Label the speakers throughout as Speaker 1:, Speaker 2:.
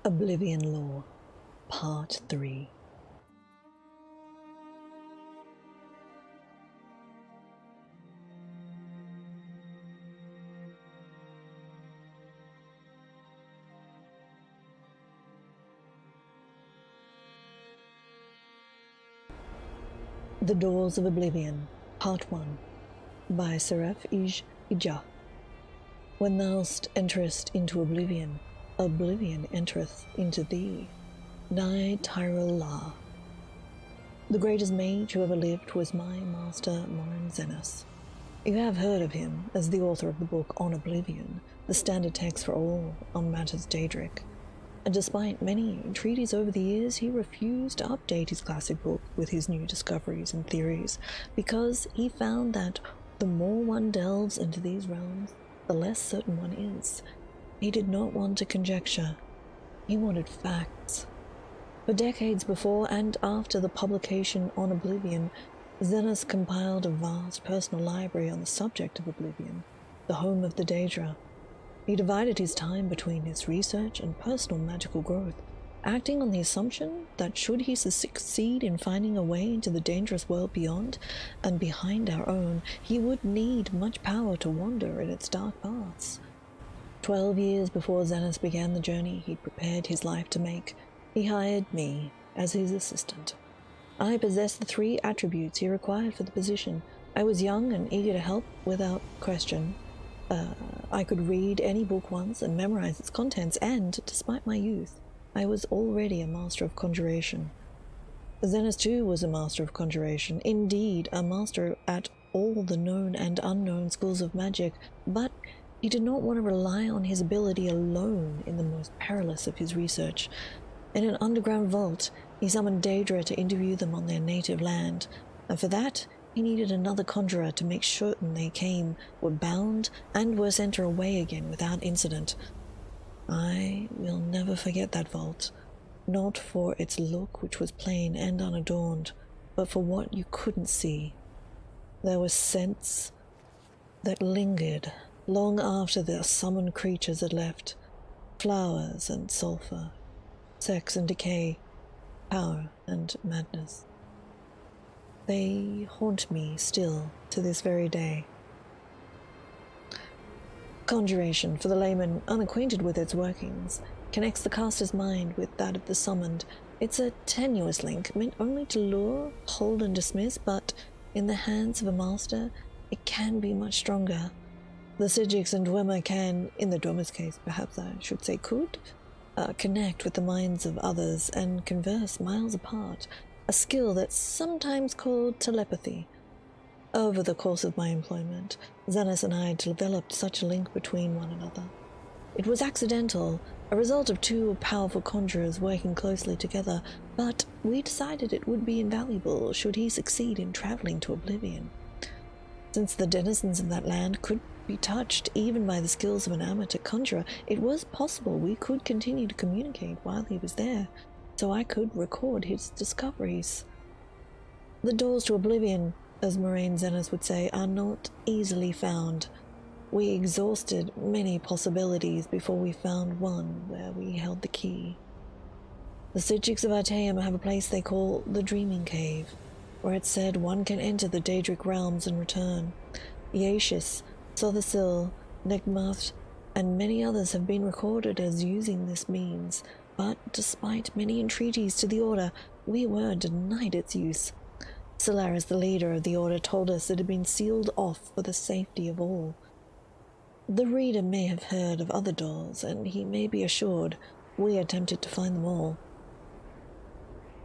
Speaker 1: Oblivion Lore, Part 3. The Doors of Oblivion, Part 1, by Ija. When thou enterest into oblivion, oblivion entereth into thee. Nigh Tyrell La. The greatest mage who ever lived was my master Morin Zenas. You have heard of him as the author of the book On Oblivion, the standard text for all on matters Daedric. And despite many entreaties over the years, he refused to update his classic book with his new discoveries and theories, because he found that the more one delves into these realms, the less certain one is. He did not want to conjecture. He wanted facts. For decades before and after the publication On Oblivion, Zenas compiled a vast personal library on the subject of Oblivion, the home of the Daedra. He divided his time between his research and personal magical growth, acting on the assumption that should he succeed in finding a way into the dangerous world beyond and behind our own, he would need much power to wander in its dark paths. 12 years before Zenas began the journey he'd prepared his life to make, he hired me as his assistant. I possessed the 3 attributes he required for the position. I was young and eager to help without question. I could read any book once and memorize its contents, and, despite my youth, I was already a master of conjuration. Zenas too was a master of conjuration, indeed a master at all the known and unknown schools of magic, but he did not want to rely on his ability alone in the most perilous of his research. In an underground vault, he summoned Daedra to interview them on their native land, and for that he needed another conjurer to make certain they were bound, and were sent away again without incident. I will never forget that vault, not for its look, which was plain and unadorned, but for what you couldn't see. There were scents that lingered long after the summoned creatures had left. Flowers and sulphur, sex and decay, power and madness. They haunt me still to this very day. Conjuration, for the layman unacquainted with its workings, connects the caster's mind with that of the summoned. It's a tenuous link, meant only to lure, hold, and dismiss, but in the hands of a master, it can be much stronger. The Psijics and Dwemer can, in the Dwemer's case perhaps I should say could, connect with the minds of others and converse miles apart, a skill that's sometimes called telepathy. Over the course of my employment, Zenas and I developed such a link between one another. It was accidental, a result of 2 powerful conjurers working closely together, but we decided it would be invaluable should he succeed in traveling to Oblivion. Since the denizens of that land could be touched even by the skills of an amateur conjurer, it was possible we could continue to communicate while he was there, so I could record his discoveries. The doors to Oblivion, as Moraine Zenas would say, are not easily found. We exhausted many possibilities before we found one where we held the key. The Psijics of Artaeum have a place they call the Dreaming Cave, where it's said one can enter the Daedric realms and return. Yaeshis, Sothersil, Negmath, and many others have been recorded as using this means, but despite many entreaties to the Order, we were denied its use. Solaris, the leader of the Order, told us it had been sealed off for the safety of all. The reader may have heard of other doors, and he may be assured we attempted to find them all.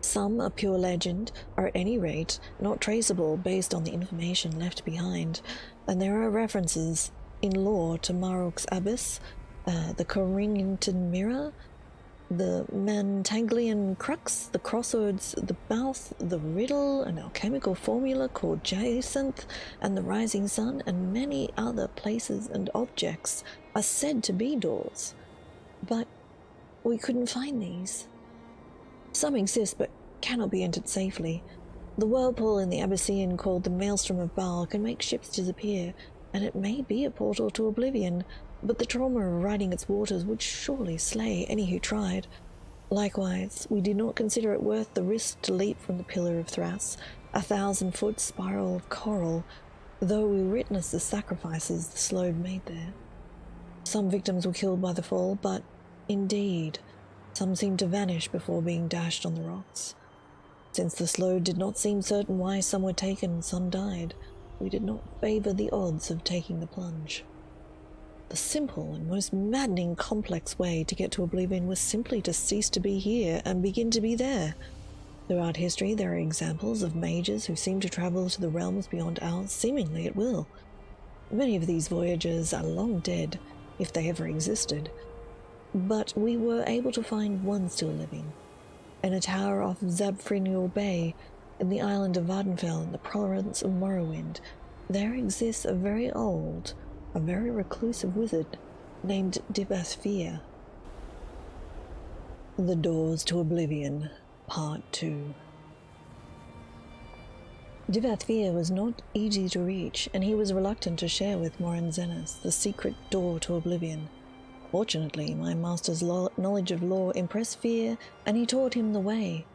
Speaker 1: Some are pure legend, or at any rate not traceable based on the information left behind, and there are references in lore to Marok's Abyss, the Corrington Mirror, the Mantanglian Crux, the Crossroads, the Mouth, the Riddle, an alchemical formula called Jacinth, and the Rising Sun, and many other places and objects are said to be doors. But we couldn't find these. Some exist but cannot be entered safely. The whirlpool in the Abyssinian called the Maelstrom of Baal can make ships disappear, and it may be a portal to Oblivion, but the trauma of riding its waters would surely slay any who tried. Likewise, we did not consider it worth the risk to leap from the Pillar of Thras, a 1,000-foot spiral of coral, though we witnessed the sacrifices the Slode made there. Some victims were killed by the fall, but, indeed, some seemed to vanish before being dashed on the rocks. Since the Slode did not seem certain why some were taken and some died, we did not favor the odds of taking the plunge. The simple and most maddening complex way to get to Oblivion was simply to cease to be here and begin to be there. Throughout history, there are examples of mages who seem to travel to the realms beyond ours, seemingly at will. Many of these voyagers are long dead, if they ever existed, but we were able to find one still living. In a tower off Zabfrinul Bay, in the island of Vardenfell in the province of Morrowind, there exists a very reclusive wizard named Divathfir. The Doors to Oblivion, Part 2. Divathfir was not easy to reach, and he was reluctant to share with Morin Zenas the secret door to Oblivion. Fortunately, my master's knowledge of lore impressed Fear, and he taught him the way.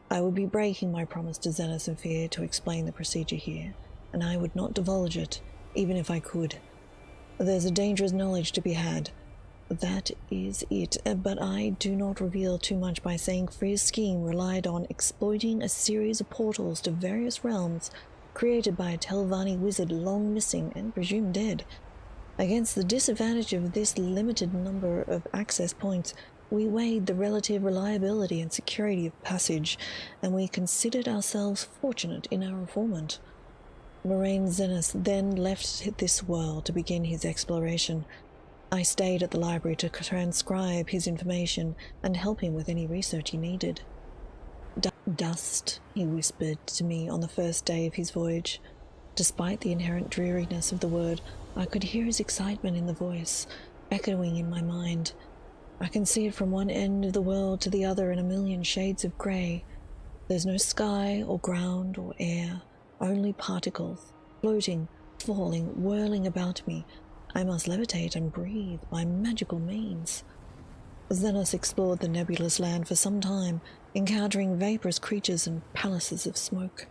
Speaker 1: I would be breaking my promise to Zenas and Fear to explain the procedure here, and I would not divulge it, even if I could. There's a dangerous knowledge to be had. That is it, but I do not reveal too much by saying Fear's scheme relied on exploiting a series of portals to various realms created by a Telvanni wizard long missing and presumed dead. Against the disadvantage of this limited number of access points, we weighed the relative reliability and security of passage, and we considered ourselves fortunate in our informant. Morin Zenas then left this world to begin his exploration. I stayed at the library to transcribe his information and help him with any research he needed. Dust, he whispered to me on the first day of his voyage. Despite the inherent dreariness of the word, I could hear his excitement in the voice, echoing in my mind. I can see it from one end of the world to the other in a million shades of grey. There's no sky or ground or air, only particles, floating, falling, whirling about me. I must levitate and breathe by magical means. Zenas explored the nebulous land for some time, encountering vaporous creatures and palaces of smoke.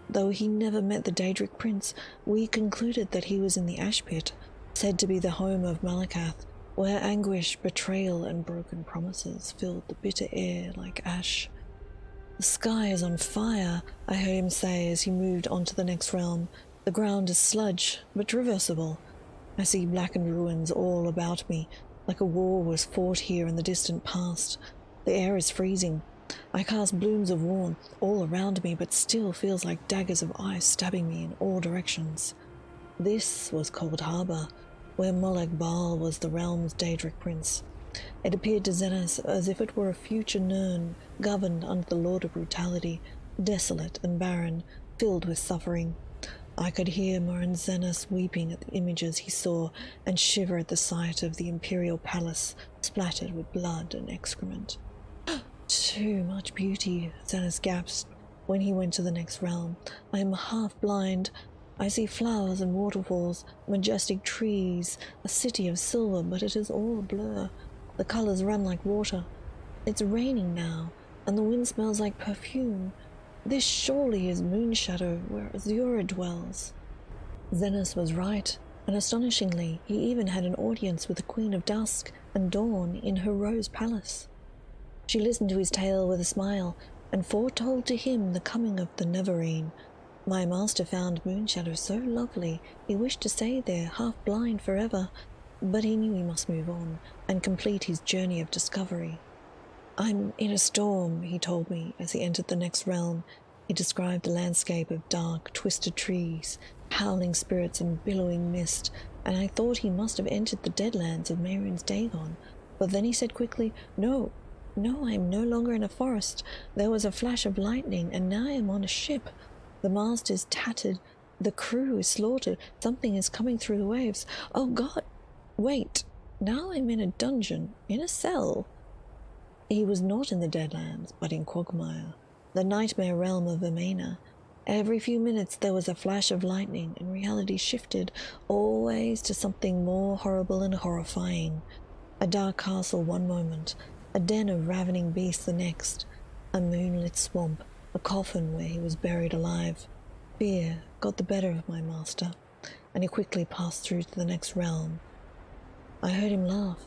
Speaker 1: Though he never met the Daedric prince, we concluded that he was in the Ash Pit, said to be the home of Malakath, where anguish, betrayal, and broken promises filled the bitter air like ash. The sky is on fire, I heard him say as he moved on to the next realm. The ground is sludge, but traversable. I see blackened ruins all about me, like a war was fought here in the distant past. The air is freezing. I cast blooms of warmth all around me, but still feels like daggers of ice stabbing me in all directions. This was Cold Harbor, where Molag Bal was the realm's Daedric prince. It appeared to Zenas as if it were a future Nirn, governed under the Lord of Brutality, desolate and barren, filled with suffering. I could hear Morin Zenas weeping at the images he saw and shiver at the sight of the imperial palace splattered with blood and excrement. Too much beauty, Zenas gasped when he went to the next realm. I am half blind. I see flowers and waterfalls, majestic trees, a city of silver, but it is all a blur. The colors run like water. It's raining now, and the wind smells like perfume. This surely is Moonshadow, where Azura dwells. Zenas was right, and astonishingly, he even had an audience with the Queen of Dusk and Dawn in her Rose Palace. She listened to his tale with a smile, and foretold to him the coming of the Neverine. My master found Moonshadow so lovely he wished to stay there, half blind forever, but he knew he must move on and complete his journey of discovery. I'm in a storm, he told me as he entered the next realm. He described the landscape of dark, twisted trees, howling spirits and billowing mist, and I thought he must have entered the Deadlands of Mehrunes Dagon. But then he said quickly, No, I am no longer in a forest. There was a flash of lightning, and now I am on a ship. The mast is tattered. The crew is slaughtered. Something is coming through the waves. Oh God! Wait, now I'm in a dungeon, in a cell. He was not in the Deadlands, but in Quagmire, the nightmare realm of Vermena. Every few minutes there was a flash of lightning, and reality shifted, always to something more horrible and horrifying. A dark castle one moment, a den of ravening beasts the next, a moonlit swamp, a coffin where he was buried alive. Fear got the better of my master, and he quickly passed through to the next realm. I heard him laugh.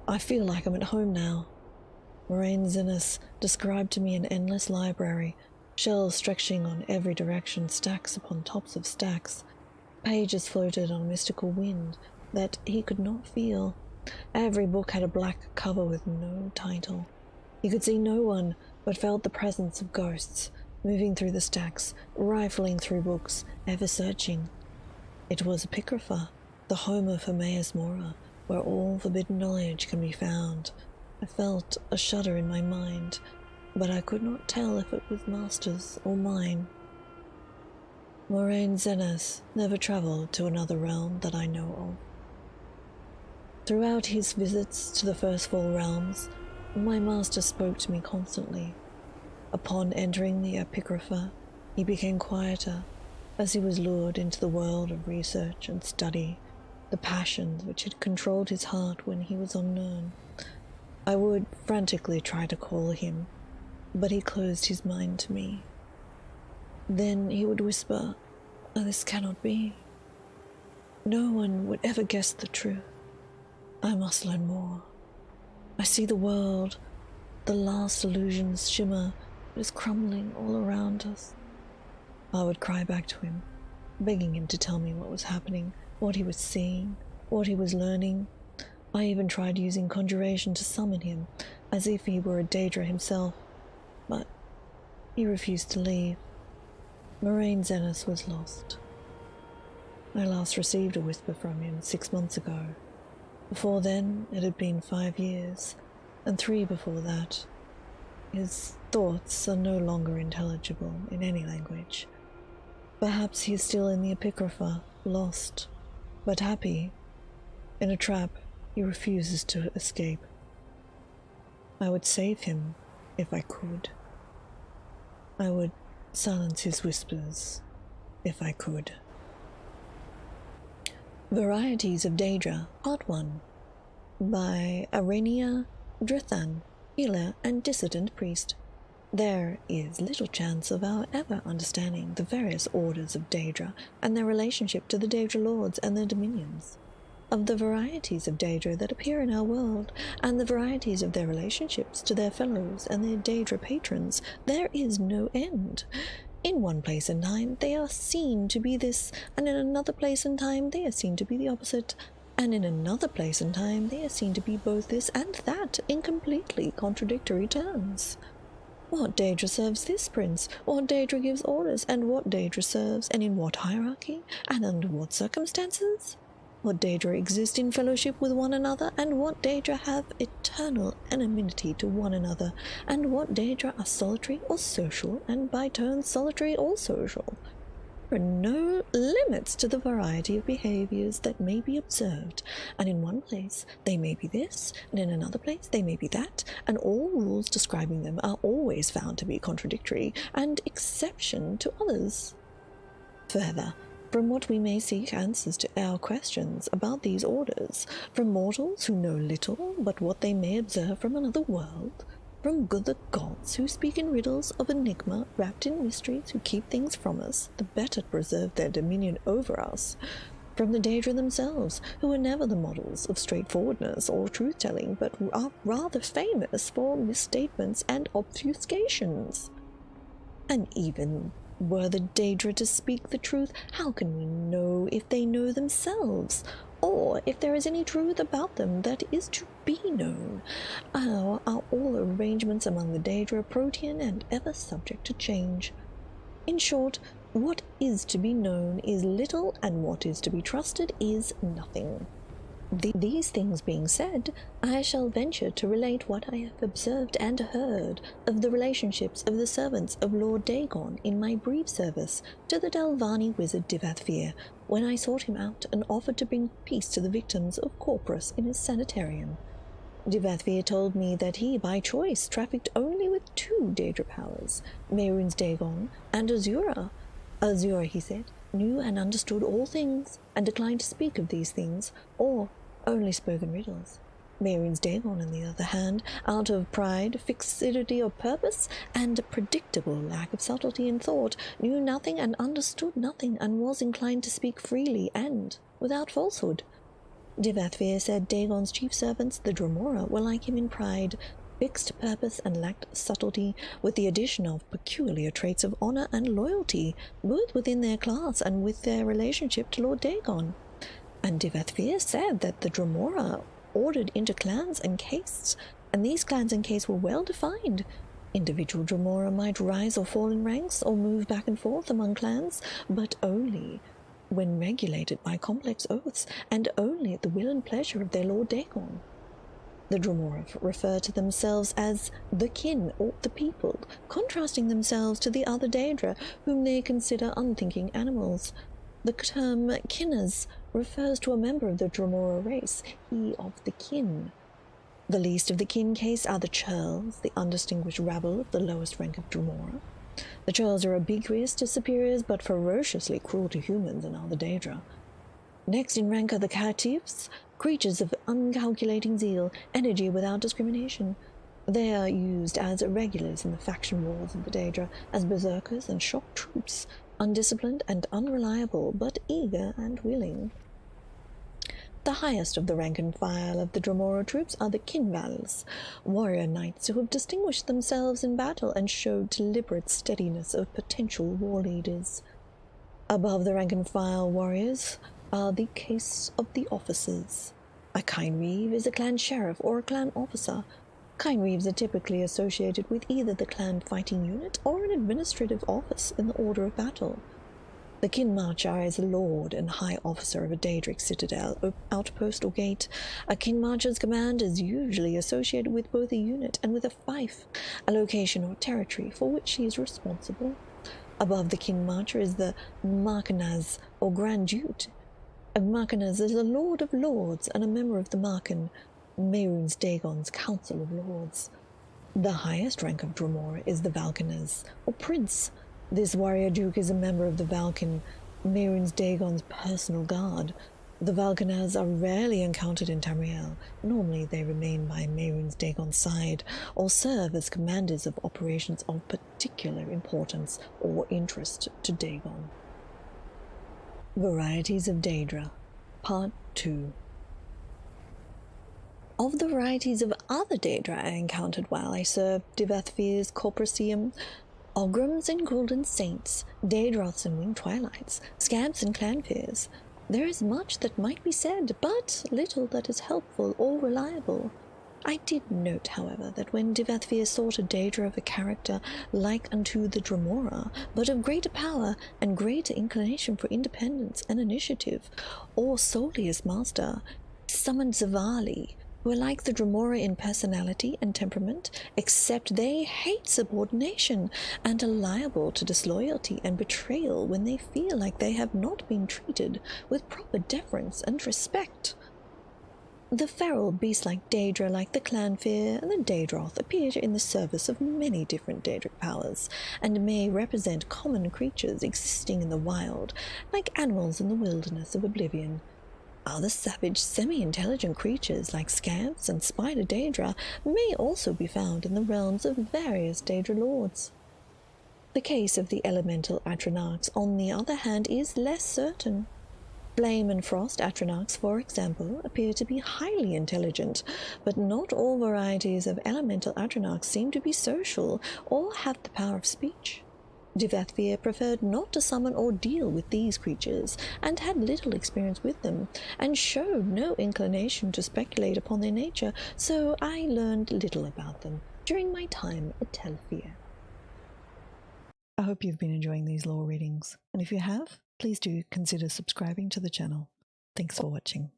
Speaker 1: I feel like I'm at home now. Moraine Zinnis described to me an endless library, shelves stretching on every direction, stacks upon tops of stacks. Pages floated on a mystical wind that he could not feel. Every book had a black cover with no title. He could see no one, but felt the presence of ghosts, moving through the stacks, rifling through books, ever searching. It was Apocrypha, the home of Hermaeus Mora, where all forbidden knowledge can be found. I felt a shudder in my mind, but I could not tell if it was Master's or mine. Moraine Zinnis never travelled to another realm that I know of. Throughout his visits to the first 4 realms, my master spoke to me constantly. Upon entering the Apocrypha, he became quieter, as he was lured into the world of research and study, the passions which had controlled his heart when he was unknown. I would frantically try to call him, but he closed his mind to me. Then he would whisper, "Oh, this cannot be. No one would ever guess the truth. I must learn more. I see the world, the last illusions shimmer, it is crumbling all around us." I would cry back to him, begging him to tell me what was happening, what he was seeing, what he was learning. I even tried using conjuration to summon him, as if he were a Daedra himself, but he refused to leave. Moraine Zinnis was lost. I last received a whisper from him 6 months ago. Before then, it had been 5 years, and 3 before that. His thoughts are no longer intelligible in any language. Perhaps he is still in the Apocrypha, lost, but happy. In a trap, he refuses to escape. I would save him if I could. I would silence his whispers if I could. Varieties of Daedra, Part 1, by Arania Drithan, healer and dissident priest. There is little chance of our ever understanding the various orders of Daedra and their relationship to the Daedra lords and their dominions. Of the varieties of Daedra that appear in our world, and the varieties of their relationships to their fellows and their Daedra patrons, there is no end. In one place and time they are seen to be this, and in another place and time they are seen to be the opposite, and in another place and time they are seen to be both this and that in completely contradictory terms. What Daedra serves this prince? What Daedra gives orders, and what Daedra serves, and in what hierarchy, and under what circumstances? What Daedra exist in fellowship with one another, and what Daedra have eternal enmity to one another, and what Daedra are solitary or social, and by turns solitary or social. There are no limits to the variety of behaviors that may be observed, and in one place they may be this, and in another place they may be that, and all rules describing them are always found to be contradictory, and exception to others. Further, from what we may seek answers to our questions about these orders, from mortals who know little but what they may observe from another world, from the gods who speak in riddles of enigma wrapped in mysteries who keep things from us, the better to preserve their dominion over us, from the Daedra themselves, who are never the models of straightforwardness or truth-telling, but are rather famous for misstatements and obfuscations. And even were the Daedra to speak the truth, how can we know if they know themselves, or if there is any truth about them that is to be known? How are all arrangements among the Daedra protean and ever subject to change? In short, what is to be known is little, and what is to be trusted is nothing. These things being said, I shall venture to relate what I have observed and heard of the relationships of the servants of Lord Dagon in my brief service to the Delvani wizard Divathir, when I sought him out and offered to bring peace to the victims of Corpus in his sanitarium. Divathir told me that he, by choice, trafficked only with 2 Daedra powers, Mehrunes Dagon and Azura. Azura, he said, knew and understood all things, and declined to speak of these things, or only spoke in riddles. Mehrunes Dagon, on the other hand, out of pride, fixity of purpose, and a predictable lack of subtlety in thought, knew nothing and understood nothing, and was inclined to speak freely and without falsehood. Divathvir said Dagon's chief servants, the Dromora, were like him in pride, fixed purpose, and lacked subtlety, with the addition of peculiar traits of honor and loyalty, both within their class and with their relationship to Lord Dagon. And Divathvir said that the Dromora ordered into clans and castes, and these clans and castes were well defined. Individual Dromora might rise or fall in ranks or move back and forth among clans, but only when regulated by complex oaths, and only at the will and pleasure of their Lord Dagon. The Dromora refer to themselves as the kin or the people, contrasting themselves to the other Daedra, whom they consider unthinking animals. The term kinners refers to a member of the Dromora race, he of the kin. The least of the kin case are the churls, the undistinguished rabble of the lowest rank of Dromora. The churls are oblivious to superiors, but ferociously cruel to humans and other Daedra. Next in rank are the caitiffs, creatures of uncalculating zeal, energy without discrimination. They are used as regulars in the faction wars of the Daedra, as berserkers and shock troops, undisciplined and unreliable, but eager and willing. The highest of the rank and file of the Dromora troops are the Kinvals, warrior knights who have distinguished themselves in battle and showed deliberate steadiness of potential war leaders. Above the rank and file warriors are the case of the officers. A Kynreeve is a clan sheriff or a clan officer. Kynreeves are typically associated with either the clan fighting unit or an administrative office in the order of battle. The Kinmarcher is a lord and high officer of a Daedric citadel, outpost, or gate. A Kinmarcher's command is usually associated with both a unit and with a fief, a location or territory for which he is responsible. Above the Kinmarcher is the Marcanaz, or Grand Duke. A Marcanaz is a lord of lords and a member of the Marcan, Mehrunes Dagon's Council of Lords. The highest rank of Dromora is the Valkanaz, or Prince. This warrior duke is a member of the Valkan, Mehrunes Dagon's personal guard. The Valkanaz are rarely encountered in Tamriel. Normally they remain by Mehrunes Dagon's side, or serve as commanders of operations of particular importance or interest to Dagon. Varieties of Daedra, Part 2. Of the varieties of other Daedra I encountered while I served Divathvir's Corporaceum, Ograms and Golden Saints, Daedroths and Winged Twilights, Scabs and Clanfears, there is much that might be said, but little that is helpful or reliable. I did note, however, that when Divathvir sought a Daedra of a character like unto the Dromora, but of greater power and greater inclination for independence and initiative, or solely as master, summoned Zavali, who are like the Dromora in personality and temperament, except they hate subordination and are liable to disloyalty and betrayal when they feel like they have not been treated with proper deference and respect. The feral beast-like Daedra, like the Clanfear and the Daedroth, appear in the service of many different Daedric powers, and may represent common creatures existing in the wild, like animals in the wilderness of Oblivion. Other savage, semi-intelligent creatures like Scabs and Spider Daedra may also be found in the realms of various Daedra lords. The case of the elemental Atronachs, on the other hand, is less certain. Flame and Frost Atronachs, for example, appear to be highly intelligent, but not all varieties of elemental Atronachs seem to be social or have the power of speech. Divathvir preferred not to summon or deal with these creatures, and had little experience with them, and showed no inclination to speculate upon their nature, so I learned little about them during my time at Telfir. I hope you've been enjoying these lore readings, and if you have, please do consider subscribing to the channel. Thanks for watching.